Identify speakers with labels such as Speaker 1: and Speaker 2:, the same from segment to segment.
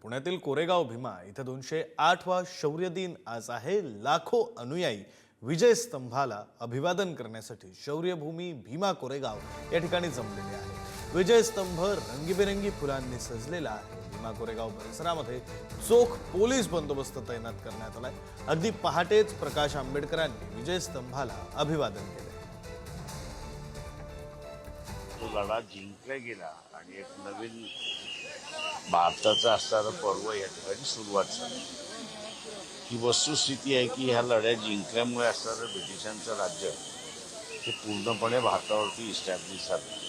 Speaker 1: पुण्यातील कोरेगाव भीमा इथे 208वा शौर्य दिन आज आहे। लाखो अनुयायी विजय स्तंभाला अभिवादन करण्यासाठी शौर्यभूमी भीमा कोरेगाव या ठिकाणी जमलेले आहेत। विजय स्तंभ रंगीबेरंगी फुलांनी सजलेला आहे। भीमा कोरेगाव परिसरामध्ये चोख पोलीस बंदोबस्त तैनात करण्यात आलाय। अगदी पहाटेच प्रकाश आंबेडकरांनी विजय स्तंभाला अभिवादन केले।
Speaker 2: तो लढा जिंकला गेला आणि एक नवीन भारताचं असणारं पर्व या ठिकाणी सुरुवात झाली। ही वस्तुस्थिती आहे की ह्या लढ्या जिंकल्यामुळे असणारं ब्रिटिशांचं राज्य हे पूर्णपणे भारतावरती इस्टॅब्लिश झालं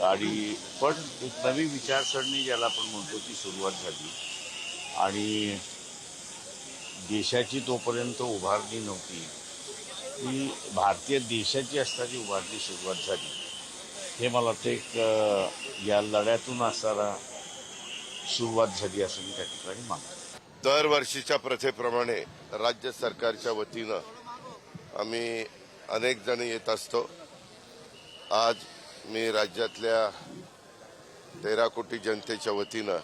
Speaker 2: आणि पण एक नवी विचारसरणी ज्याला आपण म्हणतो ती सुरुवात झाली आणि देशाची तोपर्यंत उभारणी नव्हती, ही भारतीय देशाची असताना उभारणी सुरुवात झाली। हे मला वाटतं एक या लढ्यातून असणारा सुरुवात झाली असं मी त्या ठिकाणी मानतो।
Speaker 3: दरवर्षीच्या प्रथेप्रमाणे राज्य सरकारच्या वतीनं आम्ही अनेक जण येत असतो। आज मी राज्यातल्या 13 कोटी जनतेच्या वतीनं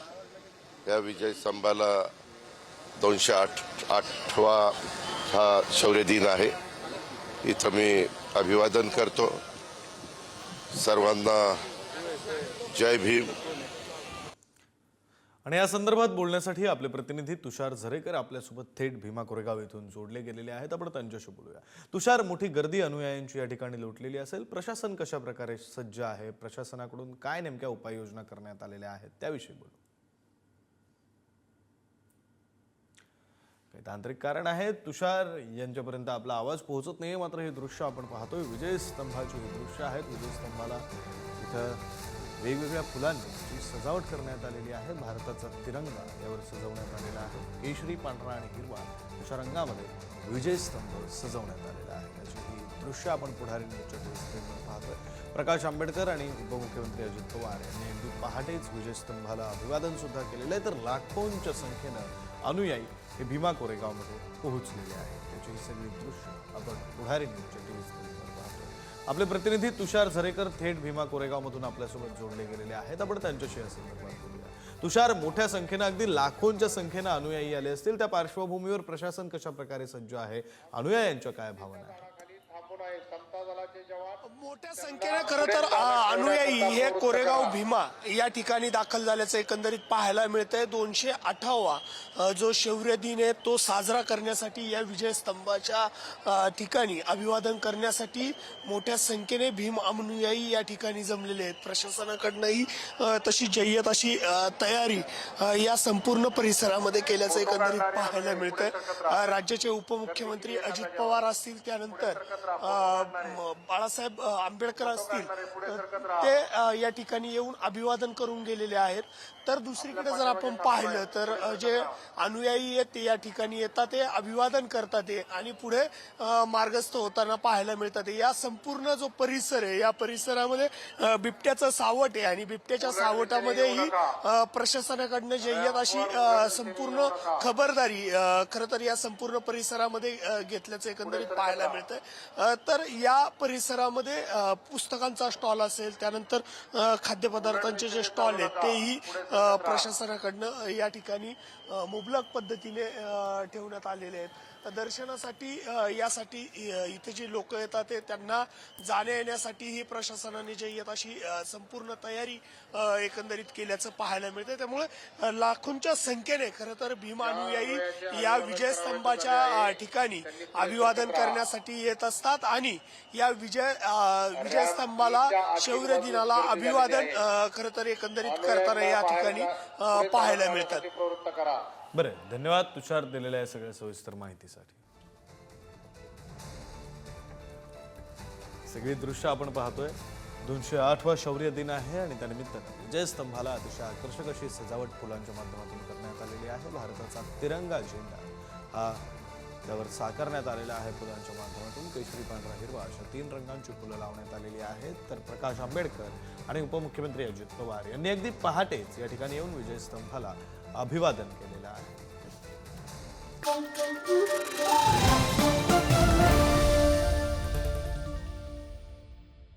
Speaker 3: या विजय स्तंभाला 208वा हा शौर्य दिन आहे, इथं मी अभिवादन करतो। सर्वांना जय भीम।
Speaker 1: आणि या संदर्भात बोलण्यासाठी आपले प्रतिनिधी तुषार झरेकर आपल्यासोबत थेट भीमा कोरेगाव येथून जोडले गेलेले आहेत। आपण त्यांच्याशी बोलूया। तुषार, मोठी गर्दी अनुयायांची या ठिकाणी लोटलेली असेल, प्रशासन कशा प्रकारे सज्ज आहे, प्रशासनाकडून काय नेमक्या उपाययोजना करण्यात आलेल्या आहेत त्याविषयी बोलू। काही तांत्रिक कारण आहे तुषार, यांच्यापर्यंत आपला आवाज पोहोचत नाहीये, मात्र हे दृश्य आपण पाहतोय विजय स्तंभाची ही दृश्य आहेत। विजय स्तंभाला इथं वेगवेगळ्या फुलांनी जी सजावट करण्यात आलेली आहे, भारताचा तिरंगा यावर सजवण्यात आलेला आहे। केशरी, पांढरा आणि हिरवा अशा रंगामध्ये विजय स्तंभ सजवण्यात आलेला आहे। त्याची ही दृश्य आपण पुढारी न्यूजच्या स्क्रीनवर पाहतोय। प्रकाश आंबेडकर आणि उपमुख्यमंत्री अजित पवार यांनी अगदी पहाटेच विजय स्तंभाला अभिवादन सुद्धा केलेलं आहे, तर लाखोंच्या संख्येनं अनुयायी हे भीमा कोरेगावमध्ये पोहोचलेले आहेत। त्याची ही सगळी दृश्य आपण पुढारी न्यूजच्या स्क्रीनवर पाहतोय। आपले प्रतिनिधी तुषार झरेकर थेट भीमा कोरेगावमधून आपल्यासोबत जोडले गेलेले आहेत। आपण त्यांच्याशी या संदर्भात बोलूया। तुषार, मोठ्या संख्येनं अगदी लाखोंच्या संख्येनं अनुयायी आले असतील, त्या पार्श्वभूमीवर प्रशासन कशा प्रकारे सज्ज आहे, अनुयायांच्या काय भावना आहेत?
Speaker 4: मोठ्या संख्येने खरं तर अनुयायी हे कोरेगाव भीमा या ठिकाणी दाखल झाल्याचं एकंदरीत पाहायला मिळतंय। 208वा जो शौर्य दिन आहे तो साजरा करण्यासाठी या विजय स्तंभाच्या ठिकाणी अभिवादन करण्यासाठी मोठ्या संख्येने भीम अनुयायी या ठिकाणी जमलेले आहेत। प्रशासनाकडनंही तशी जय्यत अशी तयारी या संपूर्ण परिसरामध्ये केल्याचं एकंदरीत पाहायला मिळतंय। राज्याचे उपमुख्यमंत्री अजित पवार असतील, त्यानंतर बाळासाहेब आंबेडकर असतील, ते या ठिकाणी येऊन अभिवादन करून गेलेले आहेत। तर दुसरीकडे जर आपण पाहिलं तर जे अनुयायी आहेत ते या ठिकाणी येतात, ते अभिवादन करतात आणि पुढे मार्गस्थ होताना पाहायला मिळतात। या संपूर्ण जो परिसर आहे या परिसरामध्ये बिबट्याचं सावट आहे आणि बिबट्याच्या सावटामध्येही प्रशासनाकडनं जय्यत अशी संपूर्ण खबरदारी खरं तर या संपूर्ण परिसरामध्ये घेतल्याचं एकंदरीत पाहायला मिळतंय। तर या परिसरामध्ये पुस्तकांचा स्टॉल असेल, त्यानंतर खाद्यपदार्थांचे जे स्टॉल आहेत तेही प्रशासनाकडनं या ठिकाणी मुबलक पद्धतीने ठेवण्यात आलेले आहेत। दर्शनासाठी यासाठी इथे जी लोक येतात ते त्यांना जाण्या येण्यासाठीही प्रशासनाने जय्यत अशी संपूर्ण तयारी एकंदरीत केल्याचं पाहायला मिळतं। त्यामुळे लाखोंच्या संख्येने खरं तर भीम अनुयायी या विजय स्तंभाच्या ठिकाणी अभिवादन करण्यासाठी येत असतात आणि या विजय स्तंभाला शौर्य दिनाला अभिवादन खरं तर एकंदरीत करताना या ठिकाणी पाहायला मिळतात।
Speaker 1: बरं, धन्यवाद तुषार दिलेल्या सगळ्या सविस्तर माहितीसाठी। सगळी दृश्य आपण पाहतोय। 208वा शौर्य दिन आहे आणि त्यानिमित्तानं विजय स्तंभाला अतिशय आकर्षक अशी सजावट फुलांच्या माध्यमातून करण्यात आलेली आहे। भारताचा तिरंगा झेंडा हा त्यावर साकारण्यात आलेला आहे फुलांच्या माध्यमातून। केशरी, पांढरा, हिरवा अशा 3 रंगांची फुलं लावण्यात आलेली आहेत। तर प्रकाश आंबेडकर आणि उपमुख्यमंत्री अजित पवार यांनी अगदी पहाटेच या ठिकाणी येऊन विजय स्तंभाला अभिवादन केलेलं आहे।